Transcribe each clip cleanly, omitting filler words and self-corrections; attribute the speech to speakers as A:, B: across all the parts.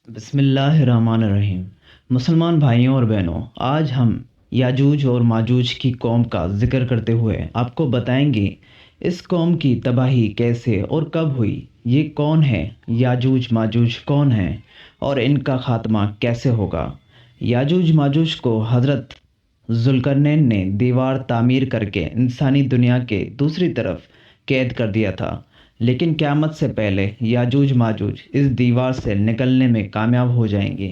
A: بسم اللہ الرحمن الرحیم۔ مسلمان بھائیوں اور بہنوں، آج ہم یاجوج اور ماجوج کی قوم کا ذکر کرتے ہوئے آپ کو بتائیں گے اس قوم کی تباہی کیسے اور کب ہوئی، یہ کون ہے، یاجوج ماجوج کون ہیں اور ان کا خاتمہ کیسے ہوگا۔ یاجوج ماجوج کو حضرت ذوالقرنین نے دیوار تعمیر کر کے انسانی دنیا کے دوسری طرف قید کر دیا تھا، لیکن قیامت سے پہلے یاجوج ماجوج اس دیوار سے نکلنے میں کامیاب ہو جائیں گے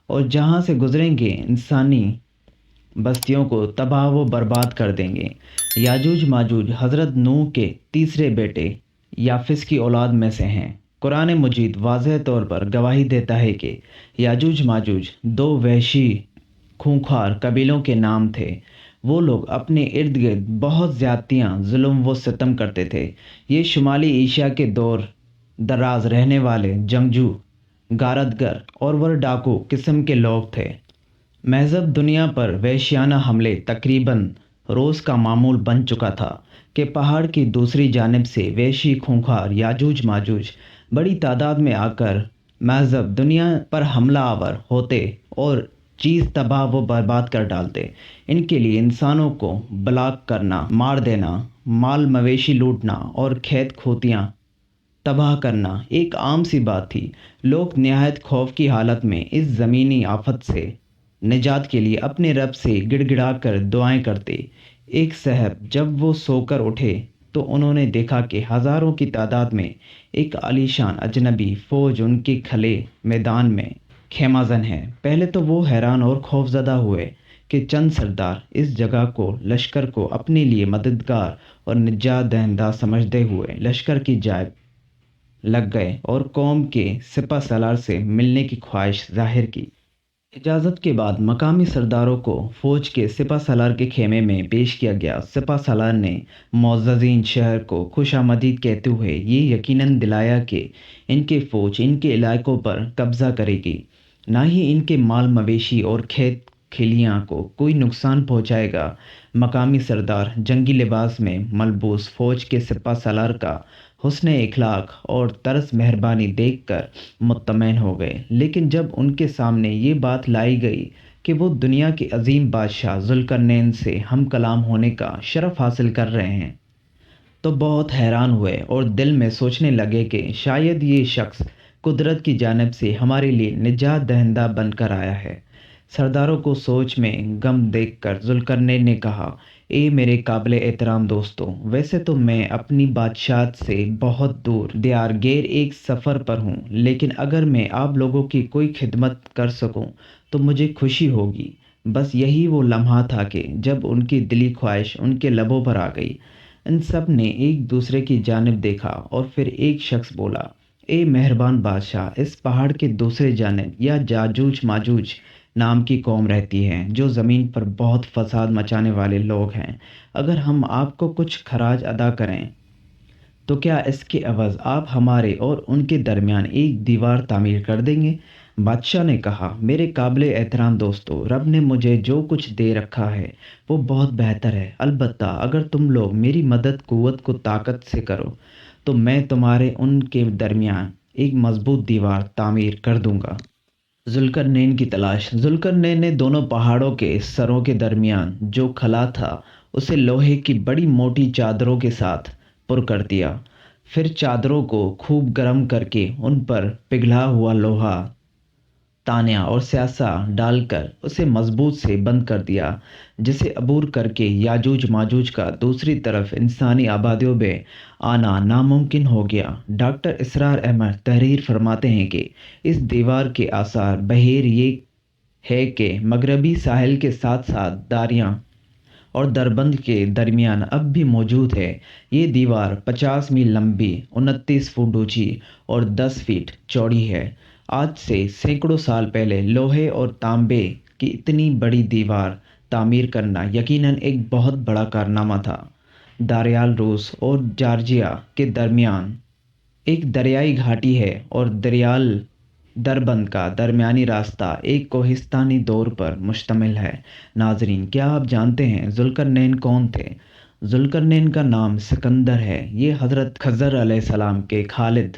A: اور جہاں سے گزریں گے انسانی بستیوں کو تباہ و برباد کر دیں گے۔ یاجوج ماجوج حضرت نوح کے تیسرے بیٹے یافس کی اولاد میں سے ہیں۔ قرآن مجید واضح طور پر گواہی دیتا ہے کہ یاجوج ماجوج دو وحشی خونخوار قبیلوں کے نام تھے۔ وہ لوگ اپنے ارد گرد بہت زیادتیاں، ظلم و ستم کرتے تھے۔ یہ شمالی ایشیا کے دور دراز رہنے والے جنگجو، غارت گر اور ور ڈاکو قسم کے لوگ تھے۔ مہذب دنیا پر وحشیانہ حملے تقریباً روز کا معمول بن چکا تھا کہ پہاڑ کی دوسری جانب سے وحشی خونخوار یاجوج ماجوج بڑی تعداد میں آ کر مہذب دنیا پر حملہ آور ہوتے اور چیز تباہ و برباد کر ڈالتے۔ ان کے لیے انسانوں کو بلاک کرنا، مار دینا، مال مویشی لوٹنا اور کھیت کھوتیاں تباہ کرنا ایک عام سی بات تھی۔ لوگ نہایت خوف کی حالت میں اس زمینی آفت سے نجات کے لیے اپنے رب سے گڑ گڑا کر دعائیں کرتے۔ ایک صبح جب وہ سو کر اٹھے تو انہوں نے دیکھا کہ ہزاروں کی تعداد میں ایک عالیشان اجنبی فوج ان کے کھلے میدان میں خیمہ زن ہے۔ پہلے تو وہ حیران اور خوفزدہ ہوئے کہ چند سردار اس جگہ کو لشکر کو اپنے لیے مددگار اور نجات دہندہ سمجھتے ہوئے لشکر کی جانب لگ گئے اور قوم کے سپہ سالار سے ملنے کی خواہش ظاہر کی۔ اجازت کے بعد مقامی سرداروں کو فوج کے سپہ سالار کے خیمے میں پیش کیا گیا۔ سپہ سالار نے معززین شہر کو خوش آمدید کہتے ہوئے یہ یقیناً دلایا کہ ان کی فوج ان کے علاقوں پر قبضہ کرے گی، نہ ہی ان کے مال مویشی اور کھیت کھلیاں کو کوئی نقصان پہنچائے گا۔ مقامی سردار جنگی لباس میں ملبوس فوج کے سپہ سالار کا حسن اخلاق اور طرز مہربانی دیکھ کر مطمئن ہو گئے، لیکن جب ان کے سامنے یہ بات لائی گئی کہ وہ دنیا کے عظیم بادشاہ ذوالقرنین سے ہم کلام ہونے کا شرف حاصل کر رہے ہیں تو بہت حیران ہوئے اور دل میں سوچنے لگے کہ شاید یہ شخص قدرت کی جانب سے ہمارے لیے نجات دہندہ بن کر آیا ہے۔ سرداروں کو سوچ میں غم دیکھ کر ذوالقرنین نے کہا، اے میرے قابل احترام دوستو، ویسے تو میں اپنی بادشاہت سے بہت دور دیار غیر ایک سفر پر ہوں، لیکن اگر میں آپ لوگوں کی کوئی خدمت کر سکوں تو مجھے خوشی ہوگی۔ بس یہی وہ لمحہ تھا کہ جب ان کی دلی خواہش ان کے لبوں پر آ گئی۔ ان سب نے ایک دوسرے کی جانب دیکھا اور پھر ایک شخص بولا، اے مہربان بادشاہ، اس پہاڑ کے دوسرے جانب یا یاجوج ماجوج نام کی قوم رہتی ہے جو زمین پر بہت فساد مچانے والے لوگ ہیں۔ اگر ہم آپ کو کچھ خراج ادا کریں تو کیا اس کے عوض آپ ہمارے اور ان کے درمیان ایک دیوار تعمیر کر دیں گے؟ بادشاہ نے کہا، میرے قابل احترام دوستو، رب نے مجھے جو کچھ دے رکھا ہے وہ بہت بہتر ہے، البتہ اگر تم لوگ میری مدد قوت کو طاقت سے کرو تو میں تمہارے ان کے درمیان ایک مضبوط دیوار تعمیر کر دوں گا۔ ذوالقرنین کی تلاش۔ ذوالقرنین نے دونوں پہاڑوں کے سروں کے درمیان جو خلا تھا اسے لوہے کی بڑی موٹی چادروں کے ساتھ پر کر دیا، پھر چادروں کو خوب گرم کر کے ان پر پگھلا ہوا لوہا، تانیا اور سیاسہ ڈال کر اسے مضبوط سے بند کر دیا، جسے عبور کر کے یاجوج ماجوج کا دوسری طرف انسانی آبادیوں میں آنا ناممکن ہو گیا۔ ڈاکٹر اسرار احمد تحریر فرماتے ہیں کہ اس دیوار کے آثار بہیر یہ ہے کہ مغربی ساحل کے ساتھ ساتھ داریاں اور دربند کے درمیان اب بھی موجود ہے۔ یہ دیوار 50 میل لمبی، 29 فٹ اونچی اور 10 فٹ چوڑی ہے۔ آج سے سینکڑوں سال پہلے لوہے اور تانبے کی اتنی بڑی دیوار تعمیر کرنا یقیناً ایک بہت بڑا کارنامہ تھا۔ دریائے روس اور جارجیا کے درمیان ایک دریائی گھاٹی ہے اور دریائے دربند کا درمیانی راستہ ایک کوہستانی دور پر مشتمل ہے۔ ناظرین، کیا آپ جانتے ہیں ذوالقرنین کون تھے؟ ذوالقرنین کا نام سکندر ہے۔ یہ حضرت خضر علیہ السلام کے خالد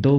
A: 2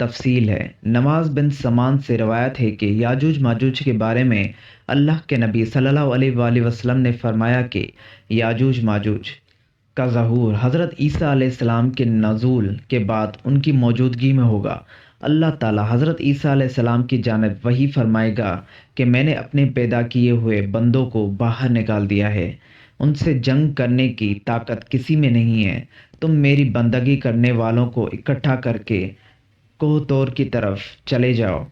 A: تفصیل ہے۔ نواز بن سمان سے روایت ہے کہ یاجوج ماجوج کے بارے میں اللہ کے نبی صلی اللہ علیہ وآلہ وسلم نے فرمایا کہ یاجوج ماجوج کا ظہور حضرت عیسیٰ علیہ السلام کے نزول کے بعد ان کی موجودگی میں ہوگا۔ اللہ تعالیٰ حضرت عیسیٰ علیہ السلام کی جانب وحی فرمائے گا کہ میں نے اپنے پیدا کیے ہوئے بندوں کو باہر نکال دیا ہے، ان سے جنگ کرنے کی طاقت کسی میں نہیں ہے، تم میری بندگی کرنے والوں کو اکٹھا کر کے کوہ طور کی طرف چلے جاؤ۔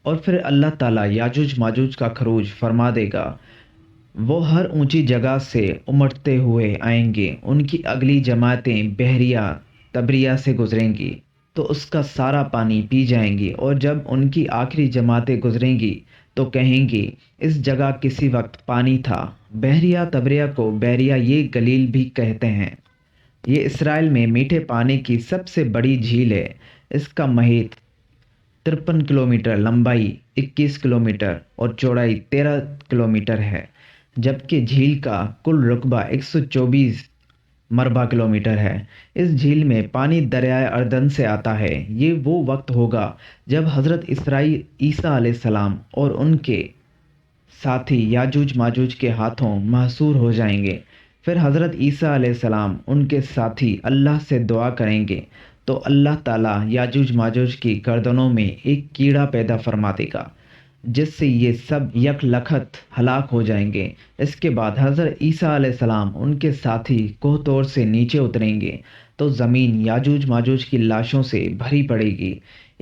A: اور پھر اللہ تعالیٰ یاجوج ماجوج کا خروج فرما دے گا، وہ ہر اونچی جگہ سے امٹتے ہوئے آئیں گے، ان کی اگلی جماعتیں بحریہ تبریہ سے گزریں گی تو اس کا سارا پانی پی جائیں گی، اور جب ان کی آخری جماعتیں گزریں گی تو کہیں گی اس جگہ کسی وقت پانی تھا۔ بحریہ تبریہ کو بحریہ یہ گلیل بھی کہتے ہیں۔ یہ اسرائیل میں میٹھے پانی کی سب سے بڑی جھیل ہے۔ اس کا محیط 53 کلومیٹر، لمبائی 21 کلومیٹر اور چوڑائی 13 کلومیٹر ہے، جبکہ جھیل کا کل رقبہ 124 مربع کلومیٹر ہے۔ اس جھیل میں پانی دریائے اردن سے آتا ہے۔ یہ وہ وقت ہوگا جب حضرت عیسیٰ علیہ السلام اور ان کے ساتھی یاجوج ماجوج کے ہاتھوں محصور ہو جائیں گے۔ پھر حضرت عیسیٰ علیہ السلام ان کے ساتھی اللہ سے دعا کریں گے تو اللہ تعالیٰ یاجوج ماجوج کی گردنوں میں ایک کیڑا پیدا فرما دے گا، جس سے یہ سب یک لکھت ہلاک ہو جائیں گے۔ اس کے بعد حضرت عیسیٰ علیہ السلام ان کے ساتھی کوہ طور سے نیچے اتریں گے تو زمین یاجوج ماجوج کی لاشوں سے بھری پڑے گی۔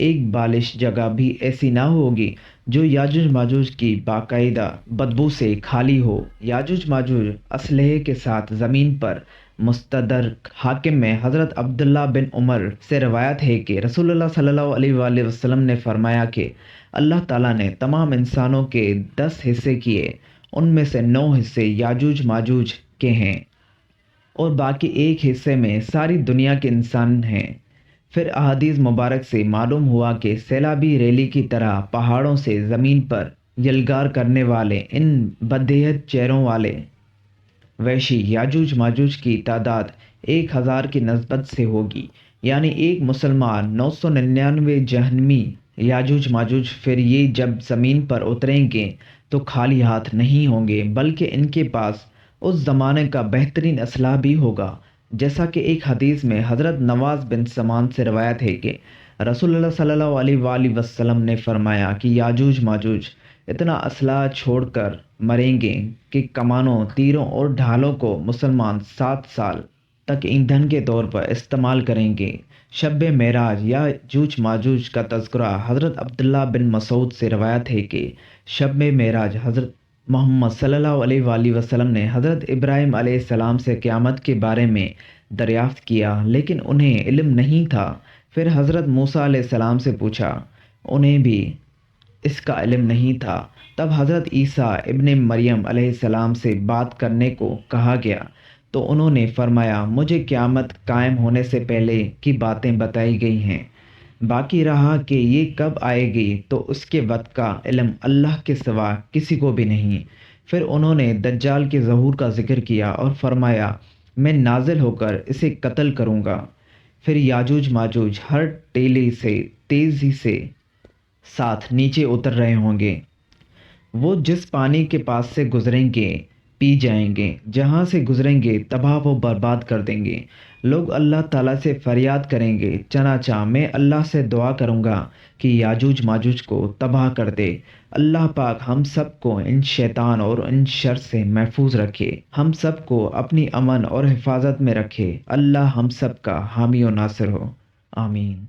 A: ایک بالش جگہ بھی ایسی نہ ہوگی جو یاجوج ماجوج کی باقاعدہ بدبو سے خالی ہو۔ یاجوج ماجوج اسلحے کے ساتھ زمین پر مستدرک حاکم میں حضرت عبداللہ بن عمر سے روایت ہے کہ رسول اللہ صلی اللہ علیہ وآلہ وسلم نے فرمایا کہ اللہ تعالیٰ نے تمام انسانوں کے 10 حصے کیے، ان میں سے 9 حصے یاجوج ماجوج کے ہیں اور باقی ایک حصے میں ساری دنیا کے انسان ہیں۔ پھر احادیث مبارک سے معلوم ہوا کہ سیلابی ریلی کی طرح پہاڑوں سے زمین پر یلغار کرنے والے ان بدہیت چہروں والے وحشی یاجوج ماجوج کی تعداد 1000 کی نسبت سے ہوگی، یعنی ایک مسلمان 999 جہنمی یاجوج ماجوج۔ پھر یہ جب زمین پر اتریں گے تو خالی ہاتھ نہیں ہوں گے، بلکہ ان کے پاس اس زمانے کا بہترین اسلحہ بھی ہوگا، جیسا کہ ایک حدیث میں حضرت نواز بن سمان سے روایت ہے کہ رسول اللہ صلی اللہ علیہ وآلہ وسلم نے فرمایا کہ یاجوج ماجوج اتنا اسلحہ چھوڑ کر مریں گے کہ کمانوں، تیروں اور ڈھالوں کو مسلمان 7 سال تک ایندھن کے طور پر استعمال کریں گے۔ شب معراج یاجوج ماجوج کا تذکرہ حضرت عبداللہ بن مسعود سے روایت ہے کہ شب معراج حضرت محمد صلی اللہ علیہ وآلہ وسلم نے حضرت ابراہیم علیہ السلام سے قیامت کے بارے میں دریافت کیا، لیکن انہیں علم نہیں تھا۔ پھر حضرت موسیٰ علیہ السلام سے پوچھا، انہیں بھی اس کا علم نہیں تھا۔ تب حضرت عیسیٰ ابن مریم علیہ السلام سے بات کرنے کو کہا گیا تو انہوں نے فرمایا، مجھے قیامت قائم ہونے سے پہلے کی باتیں بتائی گئی ہیں، باقی رہا کہ یہ کب آئے گی تو اس کے وقت کا علم اللہ کے سوا کسی کو بھی نہیں۔ پھر انہوں نے دجال کے ظہور کا ذکر کیا اور فرمایا، میں نازل ہو کر اسے قتل کروں گا۔ پھر یاجوج ماجوج ہر ٹیلے سے تیزی سے ساتھ نیچے اتر رہے ہوں گے، وہ جس پانی کے پاس سے گزریں گے پی جائیں گے، جہاں سے گزریں گے تباہ و برباد کر دیں گے۔ لوگ اللہ تعالیٰ سے فریاد کریں گے، چنانچہ میں اللہ سے دعا کروں گا کہ یاجوج ماجوج کو تباہ کر دے۔ اللہ پاک ہم سب کو ان شیطان اور ان شر سے محفوظ رکھے، ہم سب کو اپنی امن اور حفاظت میں رکھے۔ اللہ ہم سب کا حامی و ناصر ہو، آمین۔